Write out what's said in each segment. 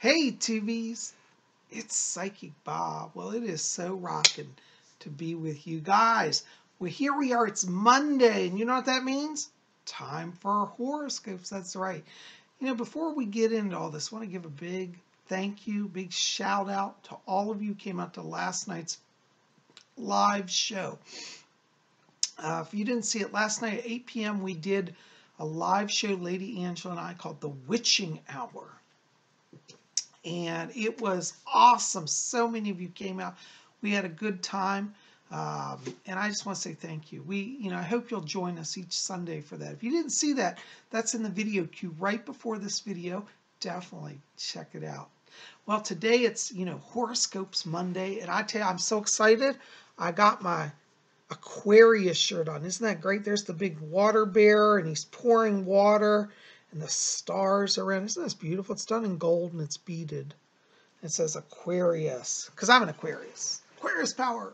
Hey Tubies, it's Psychic Bob. Well, it is so rocking to be with you guys. Well, here we are. It's Monday, and you know what that means? Time for our horoscopes. That's right. You know, before we get into all this, I want to give a big thank you, big shout out to all of you who came out to last night's live show. If you didn't see it last night at 8 p.m., we did a live show, Lady Angela and I, called The Witching Hour. And it was awesome. So many of you came out. We had a good time. And I just want to say thank you. I hope you'll join us each Sunday for that. If you didn't see that, that's in the video queue right before this video. Definitely check it out. Well, today it's, Horoscopes Monday. And I tell you, I'm so excited. I got my Aquarius shirt on. Isn't that great? There's the big water bear, and he's pouring water. And the stars around. Isn't this beautiful? It's done in gold and it's beaded. It says Aquarius. Because I'm an Aquarius. Aquarius power.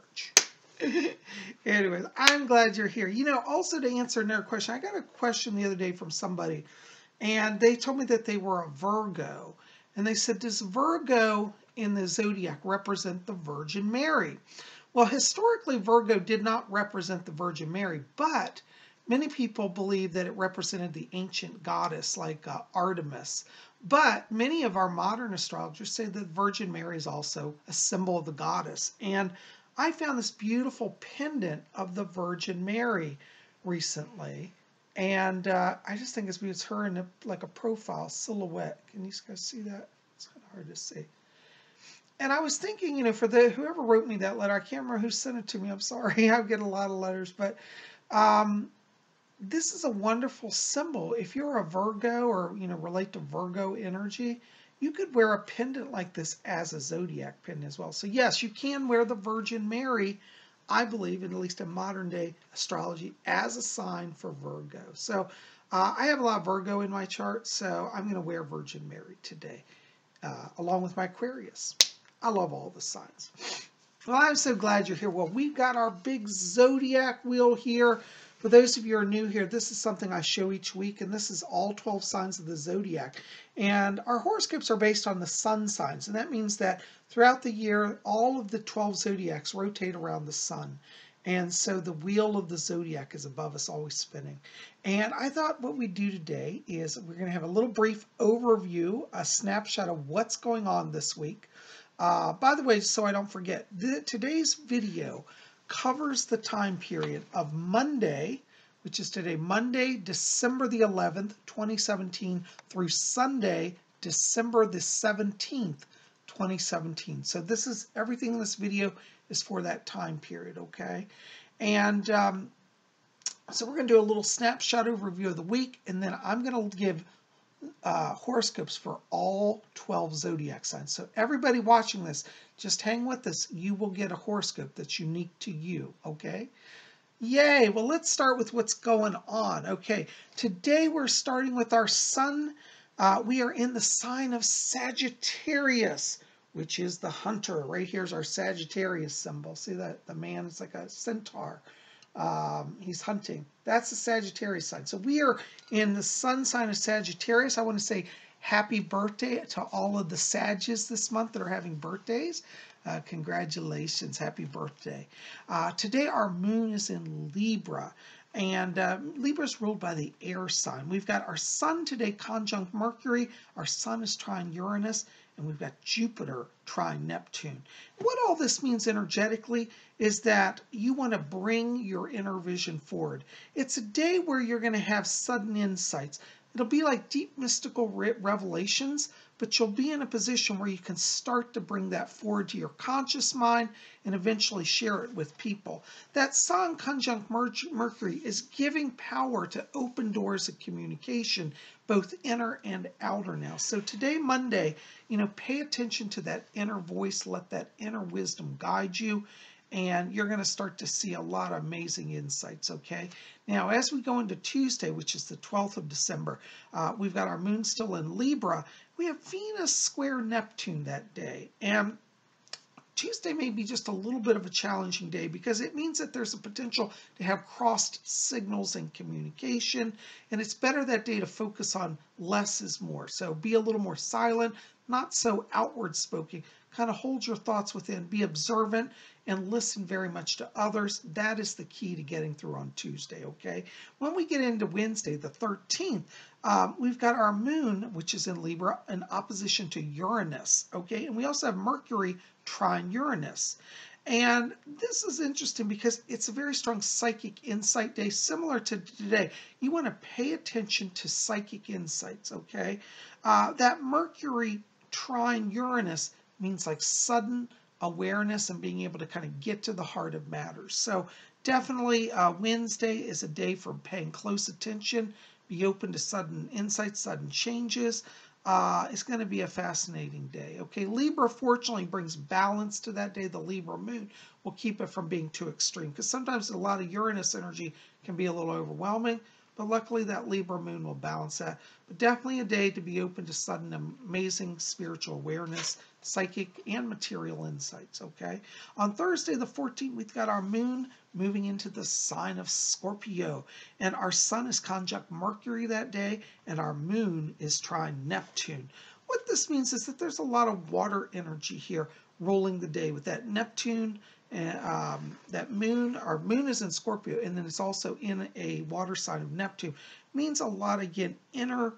Anyways, I'm glad you're here. Also to answer another question, I got a question the other day from somebody. And they told me that they were a Virgo. And they said, does Virgo in the Zodiac represent the Virgin Mary? Well, historically, Virgo did not represent the Virgin Mary, but many people believe that it represented the ancient goddess like Artemis. But many of our modern astrologers say that Virgin Mary is also a symbol of the goddess. And I found this beautiful pendant of the Virgin Mary recently. And I just think it's her in a profile silhouette. Can you guys see that? It's kind of hard to see. And I was thinking, for whoever wrote me that letter, I can't remember who sent it to me. I'm sorry. I get a lot of letters. But this is a wonderful symbol. If you're a Virgo or, relate to Virgo energy, you could wear a pendant like this as a Zodiac pendant as well. So yes, you can wear the Virgin Mary, I believe, at least in modern day astrology, as a sign for Virgo. So I have a lot of Virgo in my chart, so I'm going to wear Virgin Mary today, along with my Aquarius. I love all the signs. Well, I'm so glad you're here. Well, we've got our big Zodiac wheel here. For those of you who are new here, this is something I show each week, and this is all 12 signs of the Zodiac. And our horoscopes are based on the sun signs, and that means that throughout the year, all of the 12 Zodiacs rotate around the sun. And so the wheel of the Zodiac is above us, always spinning. And I thought what we'd do today is we're going to have a little brief overview, a snapshot of what's going on this week. By the way, so I don't forget, today's video covers the time period of Monday, which is today, Monday, December the 11th, 2017, through Sunday, December the 17th, 2017. So this is, everything in this video is for that time period, okay? And so we're going to do a little snapshot overview of the week, and then I'm going to give horoscopes for all 12 Zodiac signs. So everybody watching this, just hang with us. You will get a horoscope that's unique to you, okay? Yay! Well, let's start with what's going on. Okay, today we're starting with our sun. We are in the sign of Sagittarius, which is the hunter. Right here's our Sagittarius symbol. See that? The man is like a centaur. He's hunting. That's the Sagittarius sign. So we are in the sun sign of Sagittarius. I want to say happy birthday to all of the Sages this month that are having birthdays. Congratulations. Happy birthday. Today our moon is in Libra. And Libra is ruled by the air sign. We've got our sun today conjunct Mercury. Our sun is trine Uranus. And we've got Jupiter trine Neptune. What all this means energetically is that you want to bring your inner vision forward. It's a day where you're going to have sudden insights. It'll be like deep mystical revelations, but you'll be in a position where you can start to bring that forward to your conscious mind and eventually share it with people. That Sun conjunct Mercury is giving power to open doors of communication, both inner and outer now. So today, Monday, pay attention to that inner voice, let that inner wisdom guide you, and you're going to start to see a lot of amazing insights, okay? Now, as we go into Tuesday, which is the 12th of December, we've got our moon still in Libra. We have Venus square Neptune that day. And Tuesday may be just a little bit of a challenging day because it means that there's a potential to have crossed signals in communication, and it's better that day to focus on less is more. So be a little more silent, not so outward spoken. Kind of hold your thoughts within, be observant, and listen very much to others. That is the key to getting through on Tuesday, okay? When we get into Wednesday, the 13th, we've got our moon, which is in Libra, in opposition to Uranus, okay? And we also have Mercury trine Uranus. And this is interesting because it's a very strong psychic insight day, similar to today. You want to pay attention to psychic insights, okay? That Mercury trine Uranus means like sudden awareness and being able to kind of get to the heart of matters. So definitely Wednesday is a day for paying close attention, be open to sudden insights, sudden changes. It's going to be a fascinating day. Okay, Libra fortunately brings balance to that day. The Libra moon will keep it from being too extreme because sometimes a lot of Uranus energy can be a little overwhelming. But luckily that Libra moon will balance that. But definitely a day to be open to sudden amazing spiritual awareness, psychic and material insights, okay? On Thursday the 14th, we've got our moon moving into the sign of Scorpio. And our sun is conjunct Mercury that day, and our moon is trine Neptune. What this means is that there's a lot of water energy here ruling the day with that Neptune. And that moon, our moon is in Scorpio, and then it's also in a water sign of Neptune. Means a lot, again, inner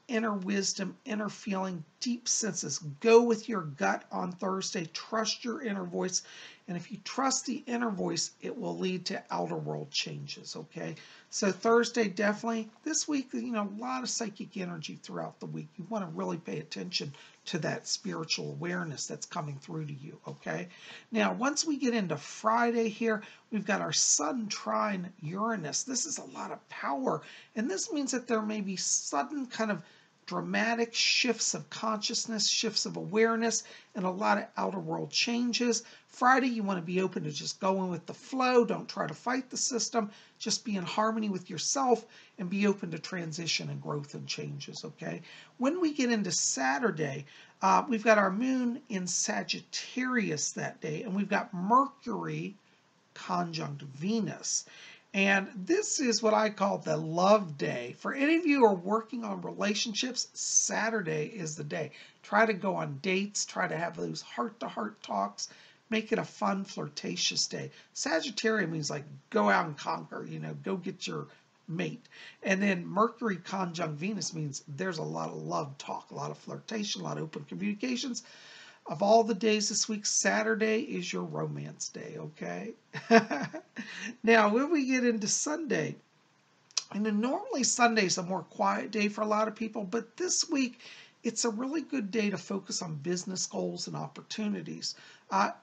wisdom, inner feeling, deep senses. Go with your gut on Thursday. Trust your inner voice. And if you trust the inner voice, it will lead to outer world changes, okay? So Thursday, definitely, this week, you know, a lot of psychic energy throughout the week. You want to really pay attention to that spiritual awareness that's coming through to you, okay? Now, once we get into Friday here, we've got our sun trine Uranus. This is a lot of power, and this means that there may be sudden kind of dramatic shifts of consciousness, shifts of awareness, and a lot of outer world changes. Friday, you want to be open to just going with the flow. Don't try to fight the system. Just be in harmony with yourself and be open to transition and growth and changes, okay? When we get into Saturday, we've got our moon in Sagittarius that day, and we've got Mercury conjunct Venus. And this is what I call the love day. For any of you who are working on relationships, Saturday is the day. Try to go on dates, try to have those heart-to-heart talks, make it a fun, flirtatious day. Sagittarius means like go out and conquer, you know, go get your mate. And then Mercury conjunct Venus means there's a lot of love talk, a lot of flirtation, a lot of open communications. Of all the days this week, Saturday is your romance day, okay? Now, when we get into Sunday, and then normally Sunday is a more quiet day for a lot of people, but this week, it's a really good day to focus on business goals and opportunities.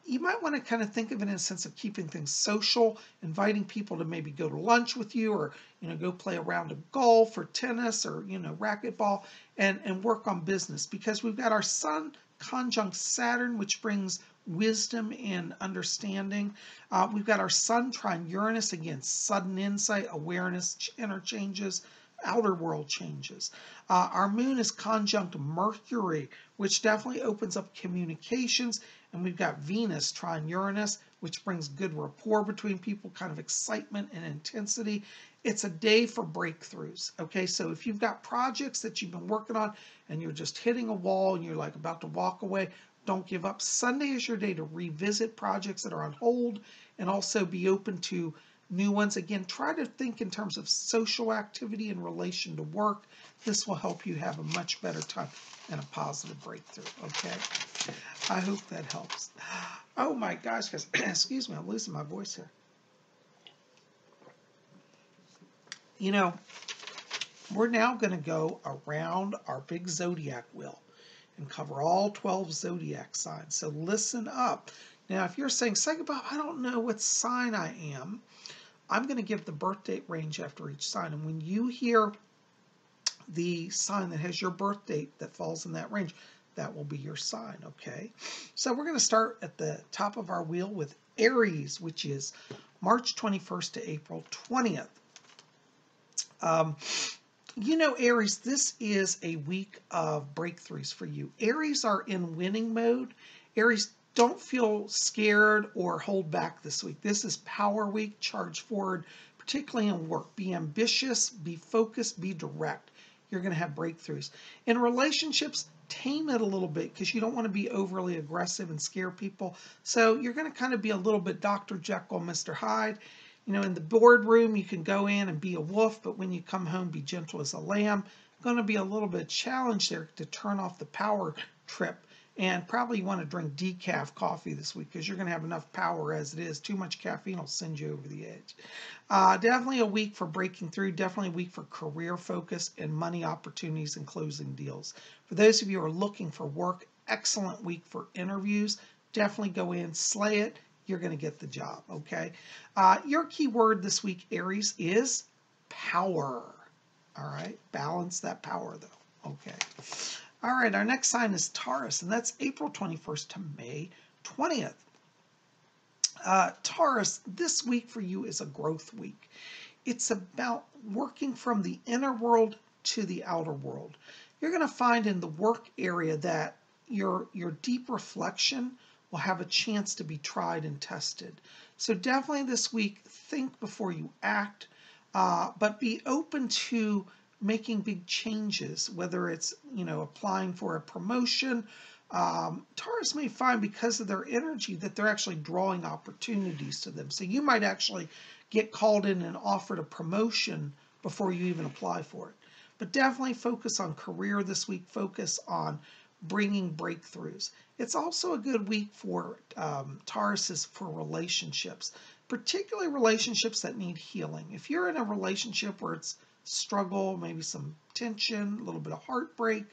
You might want to kind of think of it in a sense of keeping things social, inviting people to maybe go to lunch with you or, you know, go play a round of golf or tennis or, you know, racquetball and work on business because we've got our sun conjunct Saturn, which brings wisdom and understanding. We've got our sun trine Uranus, again, sudden insight, awareness, interchanges, outer world changes. Our moon is conjunct Mercury, which definitely opens up communications. And we've got Venus trine Uranus, which brings good rapport between people, kind of excitement and intensity. It's a day for breakthroughs, okay? So if you've got projects that you've been working on and you're just hitting a wall and you're like about to walk away, don't give up. Sunday is your day to revisit projects that are on hold and also be open to new ones. Again, try to think in terms of social activity in relation to work. This will help you have a much better time and a positive breakthrough, okay? I hope that helps. Oh my gosh, guys, excuse me, I'm losing my voice here. You know, we're now going to go around our big zodiac wheel and cover all 12 zodiac signs. So listen up. Now, if you're saying, Bob, I don't know what sign I am, I'm going to give the birth date range after each sign. And when you hear the sign that has your birth date that falls in that range, that will be your sign, okay? So we're going to start at the top of our wheel with Aries, which is March 21st to April 20th. You know, Aries, this is a week of breakthroughs for you. Aries are in winning mode. Aries don't feel scared or hold back this week. This is Power Week. Charge forward, particularly in work. Be ambitious, be focused, be direct. You're going to have breakthroughs. In relationships, tame it a little bit because you don't want to be overly aggressive and scare people. So you're going to kind of be a little bit Dr. Jekyll, Mr. Hyde. You know, in the boardroom, you can go in and be a wolf, but when you come home, be gentle as a lamb. Going to be a little bit of challenge there to turn off the power trip. And probably you want to drink decaf coffee this week because you're going to have enough power as it is. Too much caffeine will send you over the edge. Definitely a week for breaking through. Definitely a week for career focus and money opportunities and closing deals. For those of you who are looking for work, excellent week for interviews. Definitely go in, slay it. You're going to get the job, okay? Your key word this week, Aries, is power. All right? Balance that power, though. Okay. All right, our next sign is Taurus, and that's April 21st to May 20th. Taurus, this week for you is a growth week. It's about working from the inner world to the outer world. You're going to find in the work area that your deep reflection will have a chance to be tried and tested. So definitely this week, think before you act, but be open to making big changes, whether it's, applying for a promotion. Taurus may find because of their energy that they're actually drawing opportunities to them. So you might actually get called in and offered a promotion before you even apply for it. But definitely focus on career this week. Focus on bringing breakthroughs. It's also a good week for Tauruses for relationships, particularly relationships that need healing. If you're in a relationship where it's struggle, maybe some tension, a little bit of heartbreak,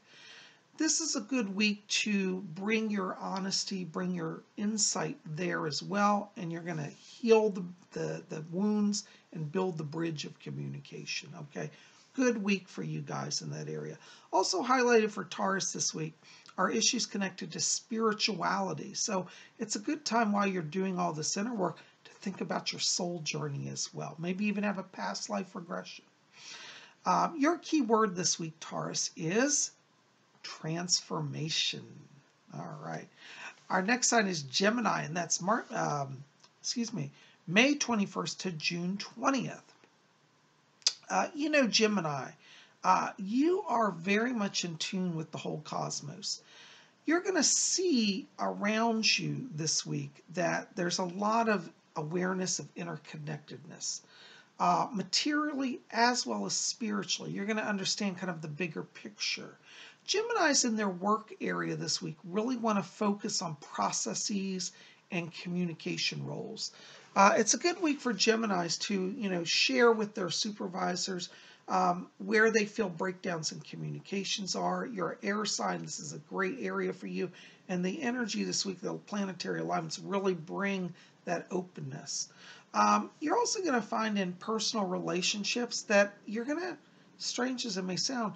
this is a good week to bring your honesty, bring your insight there as well, and you're going to heal the wounds and build the bridge of communication, okay? Good week for you guys in that area. Also highlighted for Taurus this week are issues connected to spirituality. So it's a good time while you're doing all this inner work to think about your soul journey as well. Maybe even have a past life regression. Your key word this week, Taurus, is transformation. All right. Our next sign is Gemini, and that's May 21st to June 20th. Gemini, you are very much in tune with the whole cosmos. You're going to see around you this week that there's a lot of awareness of interconnectedness. Materially as well as spiritually. You're going to understand kind of the bigger picture. Geminis in their work area this week really want to focus on processes and communication roles. It's a good week for Geminis to, share with their supervisors where they feel breakdowns in communications are. You're an air sign. This is a great area for you. And the energy this week, the planetary alignments really bring that openness. You're also going to find in personal relationships that you're going to, strange as it may sound,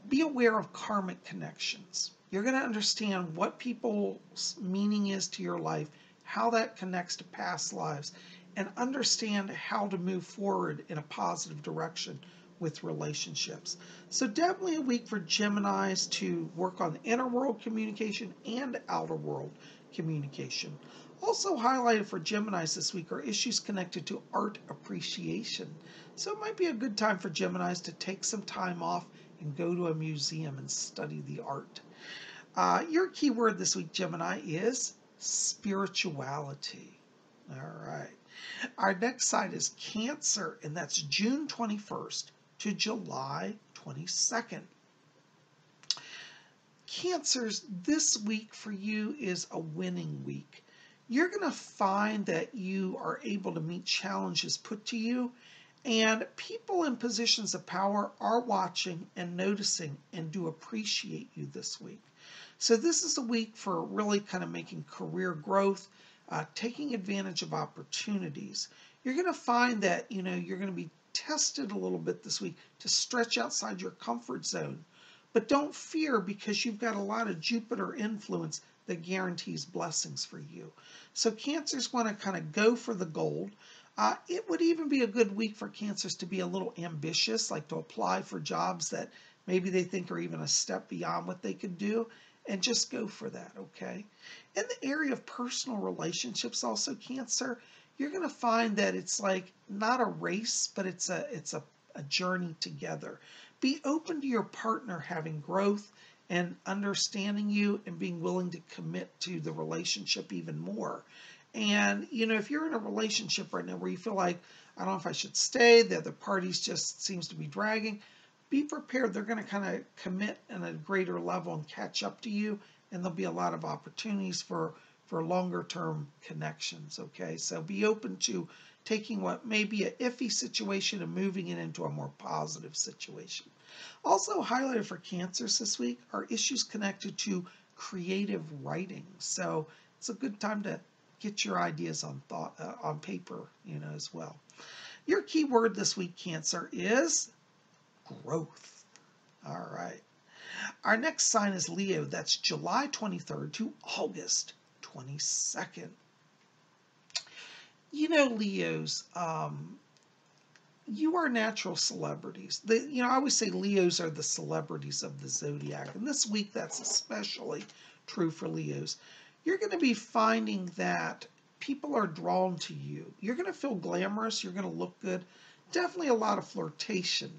be aware of karmic connections. You're going to understand what people's meaning is to your life, how that connects to past lives, and understand how to move forward in a positive direction with relationships. So definitely a week for Geminis to work on inner world communication and outer world communication. Also highlighted for Geminis this week are issues connected to art appreciation. So it might be a good time for Geminis to take some time off and go to a museum and study the art. Your key word this week, Gemini, is spirituality. All right. Our next sign is Cancer, and that's June 21st to July 22nd. Cancers, this week for you is a winning week. You're going to find that you are able to meet challenges put to you, and people in positions of power are watching and noticing and do appreciate you this week. So this is a week for really kind of making career growth, taking advantage of opportunities. You're going to find that, you're going to be tested a little bit this week to stretch outside your comfort zone. But don't fear, because you've got a lot of Jupiter influence that guarantees blessings for you. So Cancers want to kind of go for the gold. It would even be a good week for Cancers to be a little ambitious, like to apply for jobs that maybe they think are even a step beyond what they could do. and just go for that, okay? In the area of personal relationships, also, Cancer, you're going to find that it's like not a race, but it's a journey together. Be open to your partner having growth and understanding you and being willing to commit to the relationship even more. And, if you're in a relationship right now where you feel like, I don't know if I should stay, the other parties just seems to be dragging, be prepared. They're going to kind of commit at a greater level and catch up to you, and there'll be a lot of opportunities for longer term connections. Okay, so be open to taking what may be an iffy situation and moving it into a more positive situation. Also highlighted for Cancers this week are issues connected to creative writing. So it's a good time to get your ideas on paper, as well. Your key word this week, Cancer, is growth. All right. Our next sign is Leo. That's July 23rd to August 22nd. Leos, you are natural celebrities. I always say Leos are the celebrities of the zodiac. And this week, that's especially true for Leos. You're going to be finding that people are drawn to you. You're going to feel glamorous. You're going to look good. Definitely a lot of flirtation.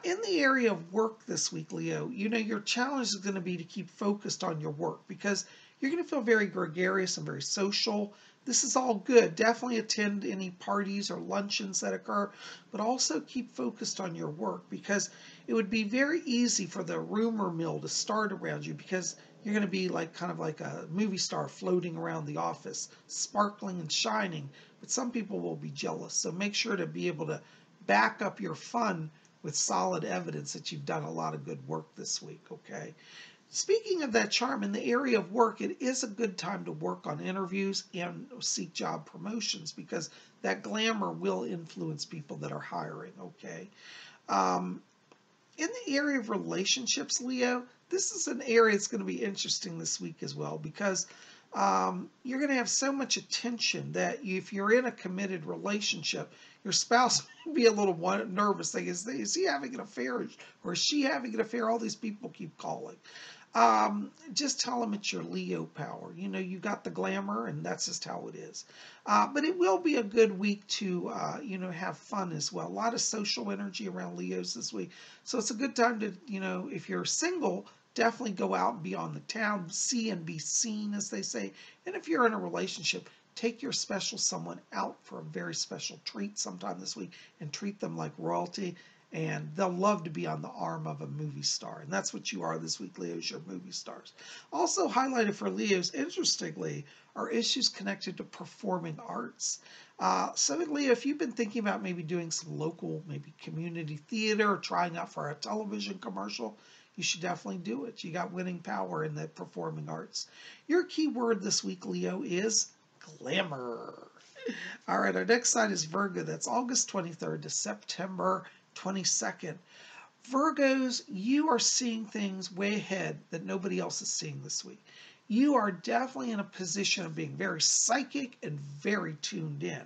In the area of work this week, Leo, your challenge is going to be to keep focused on your work because you're going to feel very gregarious and very social. This is all good. Definitely attend any parties or luncheons that occur, but also keep focused on your work because it would be very easy for the rumor mill to start around you because you're going to be kind of like a movie star floating around the office, sparkling and shining, but some people will be jealous. So make sure to be able to back up your fun with solid evidence that you've done a lot of good work this week, okay? Speaking of that charm, in the area of work, it is a good time to work on interviews and seek job promotions because that glamour will influence people that are hiring, okay? In the area of relationships, Leo, this is an area that's going to be interesting this week as well because you're going to have so much attention that if you're in a committed relationship, your spouse may be a little nervous. Like, is he having an affair or is she having an affair? All these people keep calling. Just tell them it's your Leo power. You got the glamour, and that's just how it is. But it will be a good week to, have fun as well. A lot of social energy around Leos this week. So it's a good time to, if you're single, definitely go out and be on the town, see and be seen, as they say. And if you're in a relationship, take your special someone out for a very special treat sometime this week and treat them like royalty. And they'll love to be on the arm of a movie star. And that's what you are this week, Leos, you're movie stars. Also highlighted for Leos, interestingly, are issues connected to performing arts. So Leo, if you've been thinking about maybe doing some local, maybe community theater or trying out for a television commercial, you should definitely do it. You got winning power in the performing arts. Your key word this week, Leo, is glamour. All right, our next sign is Virgo. That's August 23rd to September 22nd. Virgos, you are seeing things way ahead that nobody else is seeing this week. You are definitely in a position of being very psychic and very tuned in.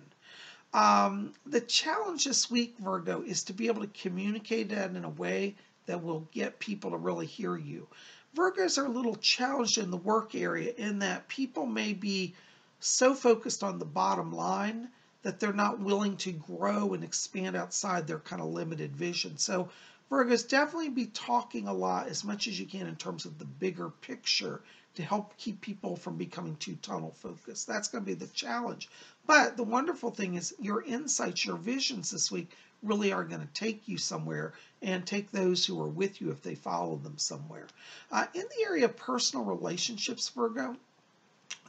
The challenge this week, Virgo, is to be able to communicate that in a way that will get people to really hear you. Virgos are a little challenged in the work area in that people may be so focused on the bottom line that they're not willing to grow and expand outside their kind of limited vision. So Virgos, definitely be talking a lot as much as you can in terms of the bigger picture to help keep people from becoming too tunnel focused. That's going to be the challenge. But the wonderful thing is your insights, your visions this week really are going to take you somewhere and take those who are with you if they follow them somewhere. In the area of personal relationships, Virgo,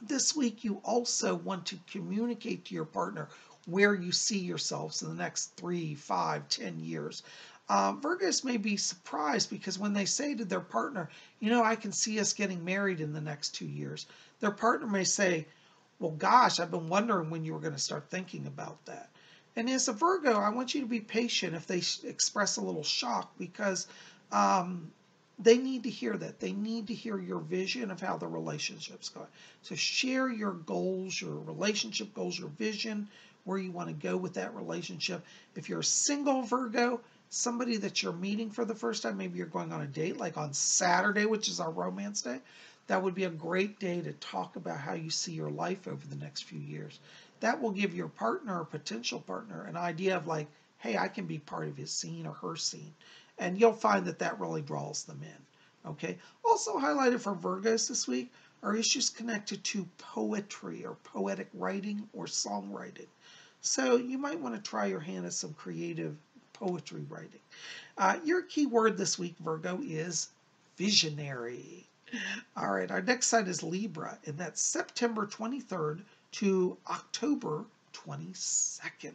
this week you also want to communicate to your partner where you see yourselves in the next 3, 5, 10 years. Virgos may be surprised because when they say to their partner, I can see us getting married in the next 2 years, their partner may say, well, gosh, I've been wondering when you were going to start thinking about that. And as a Virgo, I want you to be patient if they express a little shock because they need to hear that. They need to hear your vision of how the relationship's going. So share your goals, your relationship goals, your vision, where you want to go with that relationship. If you're a single Virgo, somebody that you're meeting for the first time, maybe you're going on a date like on Saturday, which is our romance day, that would be a great day to talk about how you see your life over the next few years. That will give your partner or potential partner an idea of like, hey, I can be part of his scene or her scene. And you'll find that that really draws them in. Okay. Also highlighted for Virgos this week are issues connected to poetry or poetic writing or songwriting. So you might want to try your hand at some creative poetry writing. Your key word this week, Virgo, is visionary. All right, our next sign is Libra, and that's September 23rd to October 22nd.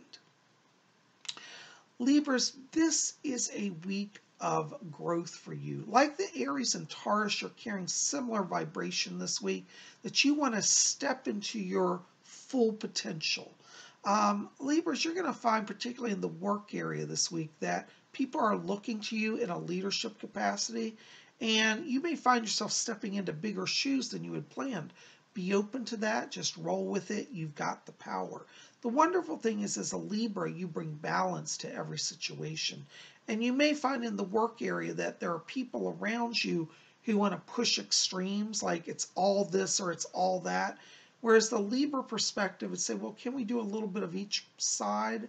Libras, this is a week of growth for you. Like the Aries and Taurus, you're carrying similar vibration this week that you want to step into your full potential. Libras, you're going to find, particularly in the work area this week, that people are looking to you in a leadership capacity, and you may find yourself stepping into bigger shoes than you had planned. Be open to that. Just roll with it. You've got the power. The wonderful thing is, as a Libra, you bring balance to every situation. And you may find in the work area that there are people around you who want to push extremes, like it's all this or it's all that. Whereas the Libra perspective would say, well, can we do a little bit of each side?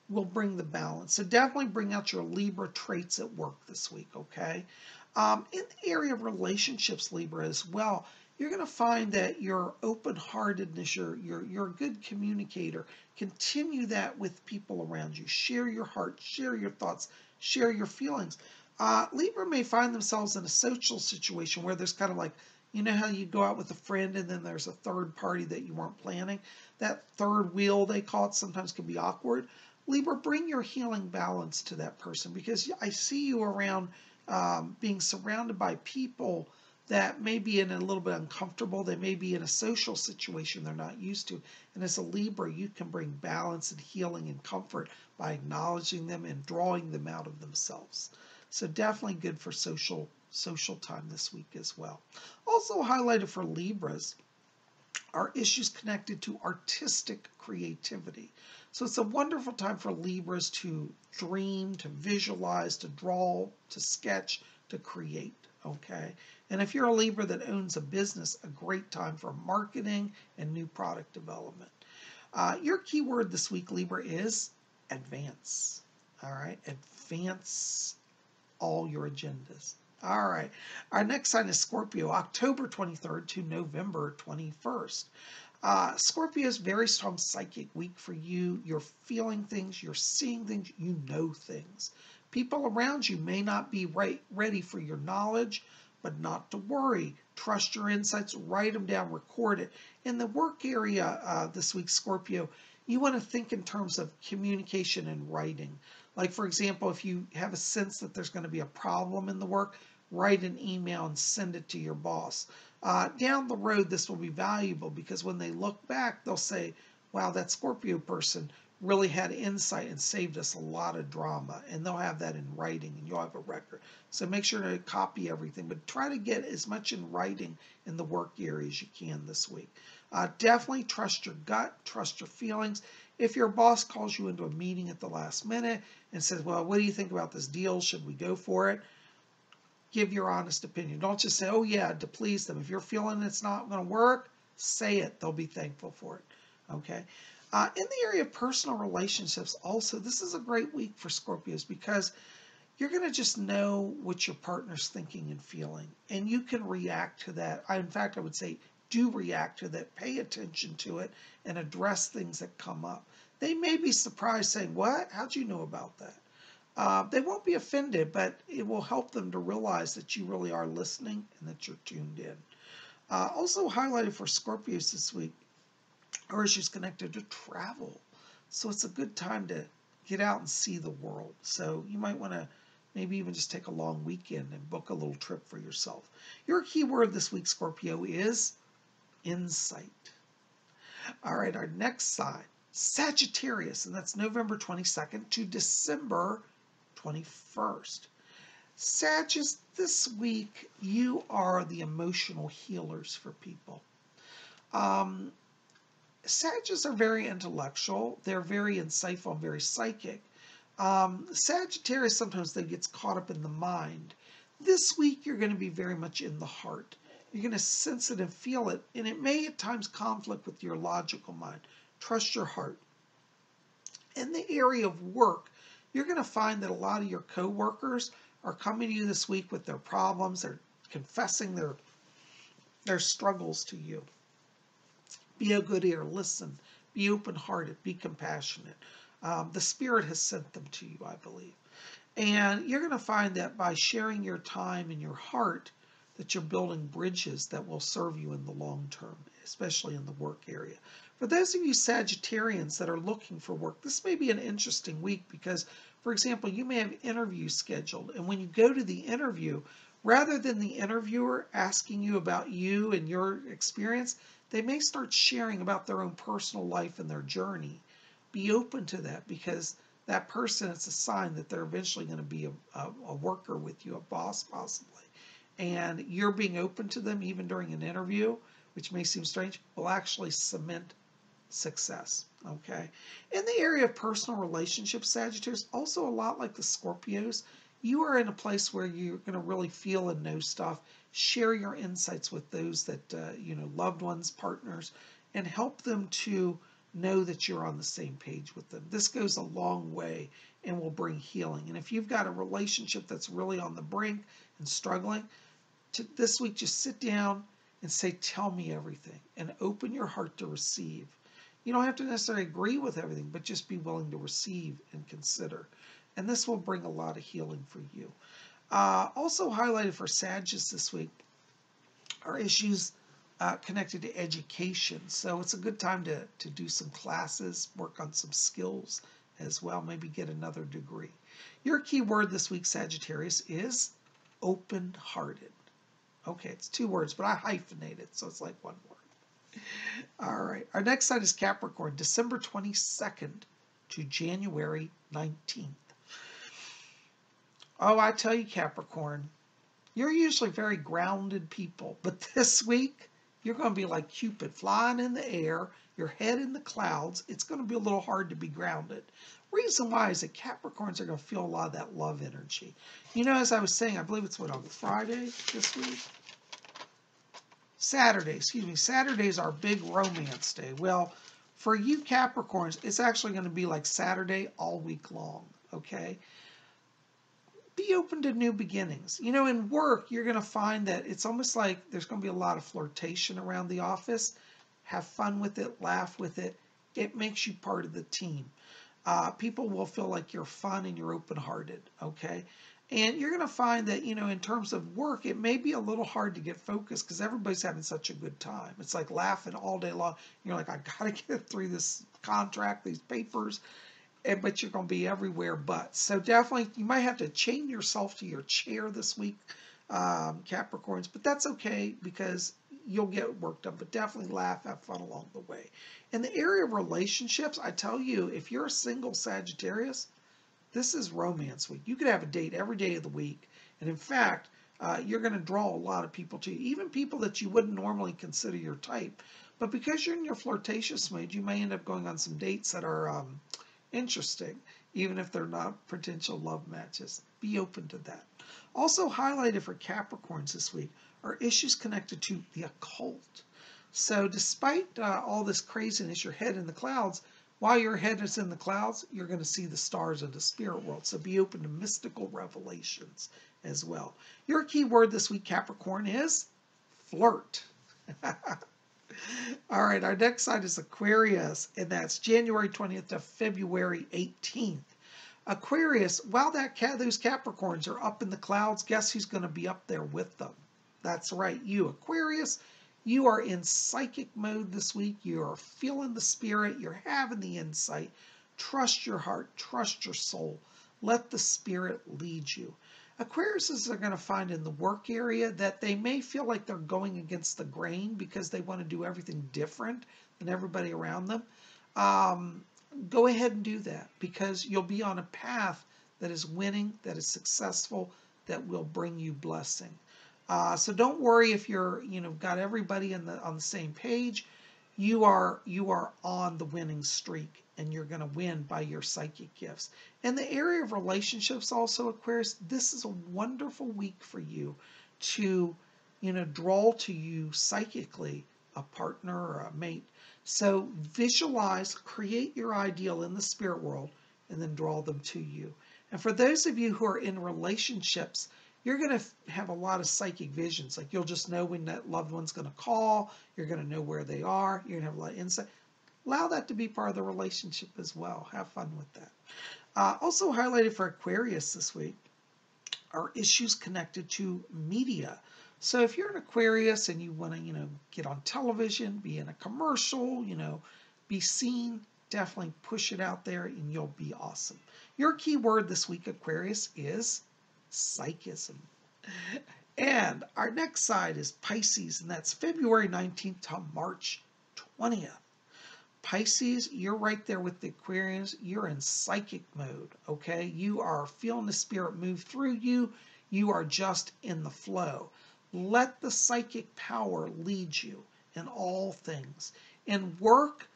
We'll bring the balance. So definitely bring out your Libra traits at work this week, okay? In the area of relationships, Libra, as well, you're going to find that your open-heartedness, you're a good communicator. Continue that with people around you. Share your heart, share your thoughts, share your feelings. Libra may find themselves in a social situation where there's kind of like, you know how you go out with a friend and then there's a third party that you weren't planning? That third wheel, they call it, sometimes can be awkward. Libra, bring your healing balance to that person, because I see you around being surrounded by people that may be in a little bit uncomfortable. They may be in a social situation they're not used to. And as a Libra, you can bring balance and healing and comfort by acknowledging them and drawing them out of themselves. So definitely good for social time this week as well. Also highlighted for Libras are issues connected to artistic creativity. So it's a wonderful time for Libras to dream, to visualize, to draw, to sketch, to create, okay? And if you're a Libra that owns a business, a great time for marketing and new product development. Your keyword this week, Libra, is advance, all right? Advance all your agendas. All right. Our next sign is Scorpio, October 23rd to November 21st. Scorpio is a very strong psychic week for you. You're feeling things, you're seeing things, you know things. People around you may not be ready for your knowledge, but not to worry. Trust your insights, write them down, record it. In the work area this week, Scorpio, you want to think in terms of communication and writing. Like, for example, if you have a sense that there's going to be a problem in the work, write an email and send it to your boss. Down the road, this will be valuable, because when they look back, they'll say, wow, that Scorpio person really had insight and saved us a lot of drama. And they'll have that in writing, and you'll have a record. So make sure to copy everything, but try to get as much in writing in the work area as you can this week. Definitely trust your gut, trust your feelings. If your boss calls you into a meeting at the last minute and says, well, what do you think about this deal? Should we go for it? Give your honest opinion. Don't just say, oh yeah, to please them. If you're feeling it's not going to work, say it. They'll be thankful for it. Okay. In the area of personal relationships, also, this is a great week for Scorpios, because you're going to just know what your partner's thinking and feeling, and you can react to that. In fact, I would say do react to that, pay attention to it, and address things that come up. They may be surprised, saying, what? How'd you know about that? They won't be offended, but it will help them to realize that you really are listening and that you're tuned in. Also highlighted for Scorpios this week are issues connected to travel. So it's a good time to get out and see the world. So you might want to maybe even just take a long weekend and book a little trip for yourself. Your keyword this week, Scorpio, is insight. All right, our next sign, Sagittarius, and that's November 22nd to December 21st. Sagittarius, this week, you are the emotional healers for people. Sagittarius are very intellectual. They're very insightful and very psychic. Sagittarius, sometimes they get caught up in the mind. This week, you're going to be very much in the heart. You're going to sense it and feel it, and it may at times conflict with your logical mind. Trust your heart. In the area of work, you're going to find that a lot of your coworkers are coming to you this week with their problems. They're confessing their struggles to you. Be a good ear, listen, be open-hearted, be compassionate. The Spirit has sent them to you, I believe. And you're going to find that by sharing your time and your heart, that you're building bridges that will serve you in the long term, especially in the work area. For those of you Sagittarians that are looking for work, this may be an interesting week because, for example, you may have interviews scheduled, and when you go to the interview, rather than the interviewer asking you about you and your experience, they may start sharing about their own personal life and their journey. Be open to that because that person, it's a sign that they're eventually going to be a worker with you, a boss possibly. And you're being open to them even during an interview, which may seem strange, will actually cement success. Okay. In the area of personal relationships, Sagittarius, also a lot like the Scorpios, you are in a place where you're going to really feel and know stuff. Share your insights with those that, loved ones, partners, and help them to know that you're on the same page with them. This goes a long way and will bring healing. And if you've got a relationship that's really on the brink and struggling, this week just sit down and say, tell me everything, and open your heart to receive. You don't have to necessarily agree with everything, but just be willing to receive and consider. And this will bring a lot of healing for you. Also highlighted for Sagittarius this week are issues connected to education. So it's a good time to do some classes, work on some skills as well, maybe get another degree. Your key word this week, Sagittarius, is open-hearted. Okay, it's 2 words, but I hyphenated, so it's like 1 word. All right, our next sign is Capricorn, December 22nd to January 19th. Oh, I tell you, Capricorn, you're usually very grounded people, but this week, you're going to be like Cupid, flying in the air, your head in the clouds. It's going to be a little hard to be grounded. Reason why is that Capricorns are going to feel a lot of that love energy. As I was saying, I believe it's on Friday this week? Saturday, Saturday's our big romance day. Well, for you Capricorns, it's actually going to be like Saturday all week long, okay? Be open to new beginnings. In work, you're going to find that it's almost like there's going to be a lot of flirtation around the office. Have fun with it, laugh with it. It makes you part of the team. People will feel like you're fun and you're open-hearted, okay? And you're going to find that, in terms of work, it may be a little hard to get focused because everybody's having such a good time. It's like laughing all day long. You're like, I got to get through this contract, these papers. But you're going to be everywhere but. So definitely, you might have to chain yourself to your chair this week, Capricorns, but that's okay because you'll get work done. But definitely laugh, have fun along the way. In the area of relationships, I tell you, if you're a single Sagittarius, this is romance week. You could have a date every day of the week. And in fact, you're going to draw a lot of people to you, even people that you wouldn't normally consider your type. But because you're in your flirtatious mood, you may end up going on some dates that are interesting, even if they're not potential love matches. Be open to that. Also highlighted for Capricorns this week are issues connected to the occult. So despite all this craziness, your head in the clouds, while your head is in the clouds, you're going to see the stars of the spirit world. So be open to mystical revelations as well. Your key word this week, Capricorn, is flirt. All right, our next sign is Aquarius, and that's January 20th to February 18th. Aquarius, while those Capricorns are up in the clouds, guess who's going to be up there with them? That's right, you. Aquarius, you are in psychic mode this week. You are feeling the spirit. You're having the insight. Trust your heart. Trust your soul. Let the spirit lead you. Aquariuses are going to find in the work area that they may feel like they're going against the grain because they want to do everything different than everybody around them. Go ahead and do that because you'll be on a path that is winning, that is successful, that will bring you blessing. So don't worry if you're, got everybody on the same page. You are on the winning streak, and you're going to win by your psychic gifts. In the area of relationships also, Aquarius, this is a wonderful week for you to, draw to you psychically a partner or a mate. So visualize, create your ideal in the spirit world, and then draw them to you. And for those of you who are in relationships, you're going to have a lot of psychic visions. Like you'll just know when that loved one's going to call. You're going to know where they are. You're going to have a lot of insight. Allow that to be part of the relationship as well. Have fun with that. Also highlighted for Aquarius this week are issues connected to media. So if you're an Aquarius and you want to, get on television, be in a commercial, be seen, definitely push it out there and you'll be awesome. Your key word this week, Aquarius, is psychism. And our next side is Pisces, and that's February 19th to March 20th. Pisces, you're right there with the Aquarians. You're in psychic mode, okay? You are feeling the spirit move through you. You are just in the flow. Let the psychic power lead you in all things. In work,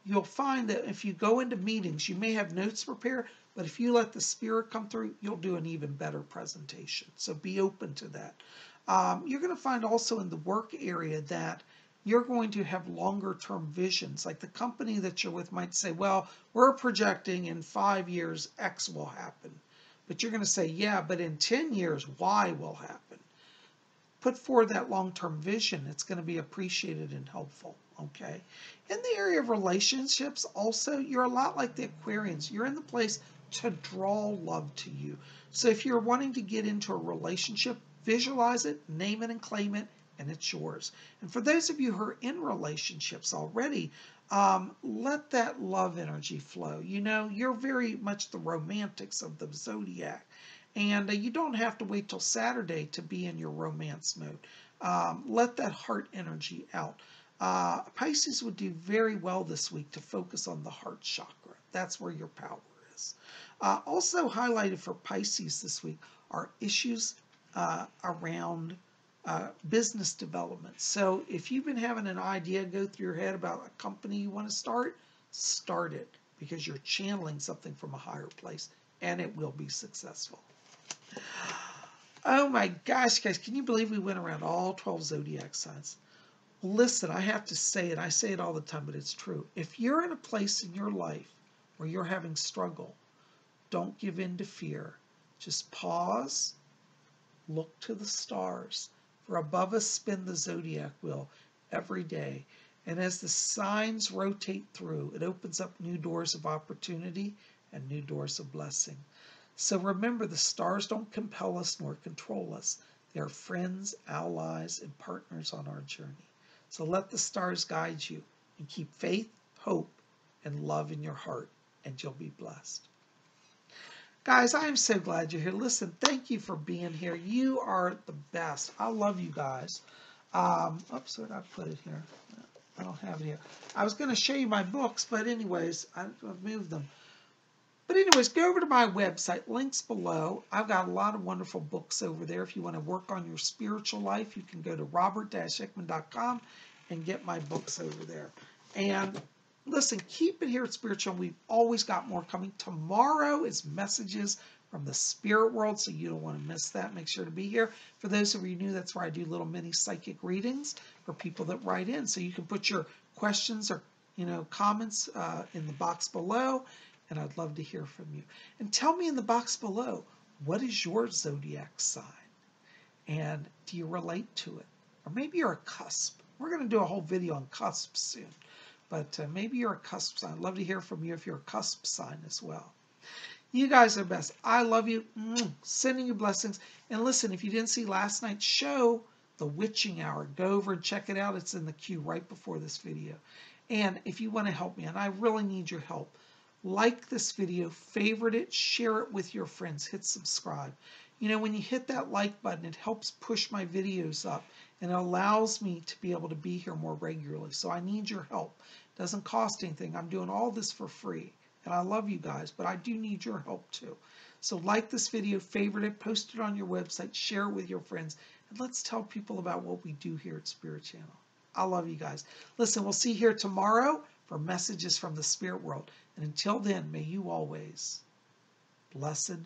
you'll find that if you go into meetings, you may have notes prepared, but if you let the spirit come through, you'll do an even better presentation. So be open to that. You're going to find also in the work area that you're going to have longer term visions. Like the company that you're with might say, well, we're projecting in 5 years X will happen. But you're going to say, yeah, but in 10 years Y will happen. Put forward that long-term vision. It's going to be appreciated and helpful, okay? In the area of relationships, also, you're a lot like the Aquarians. You're in the place to draw love to you. So if you're wanting to get into a relationship, visualize it, name it, and claim it, and it's yours. And for those of you who are in relationships already, let that love energy flow. You're very much the romantics of the Zodiac. And you don't have to wait till Saturday to be in your romance mode. Let that heart energy out. Pisces would do very well this week to focus on the heart chakra. That's where your power is. Also highlighted for Pisces this week are issues around business development. So if you've been having an idea go through your head about a company you want to start it because you're channeling something from a higher place and it will be successful. Oh my gosh, guys, can you believe we went around all 12 zodiac signs? Listen, I have to say it. I say it all the time, but it's true. If you're in a place in your life where you're having struggle, don't give in to fear. Just pause, look to the stars. For above us spin the zodiac wheel every day. And as the signs rotate through, it opens up new doors of opportunity and new doors of blessing. So remember, the stars don't compel us nor control us. They are friends, allies, and partners on our journey. So let the stars guide you and keep faith, hope, and love in your heart, and you'll be blessed. Guys, I am so glad you're here. Listen, thank you for being here. You are the best. I love you guys. Oops, where did I put it here? I don't have it here. I was going to show you my books, but anyways, I've moved them. But anyways, go over to my website, links below. I've got a lot of wonderful books over there. If you want to work on your spiritual life, you can go to robert-ekman.com and get my books over there. And listen, keep it here at Spiritual. We've always got more coming. Tomorrow is messages from the spirit world, so you don't want to miss that. Make sure to be here. For those of you new, that's where I do little mini psychic readings for people that write in. So you can put your questions or comments in the box below. And I'd love to hear from you. And tell me in the box below, what is your zodiac sign? And do you relate to it? Or maybe you're a cusp. We're going to do a whole video on cusps soon. But maybe you're a cusp sign. I'd love to hear from you if you're a cusp sign as well. You guys are best. I love you. Sending you blessings. And listen, if you didn't see last night's show, The Witching Hour, go over and check it out. It's in the queue right before this video. And if you want to help me, and I really need your help, like this video, favorite it, share it with your friends, hit subscribe. When you hit that like button, it helps push my videos up and it allows me to be able to be here more regularly. So I need your help. It doesn't cost anything. I'm doing all this for free. And I love you guys, but I do need your help too. So like this video, favorite it, post it on your website, share it with your friends, and let's tell people about what we do here at Spirit Channel. I love you guys. Listen, we'll see you here tomorrow for messages from the spirit world. And until then, may you always, blessed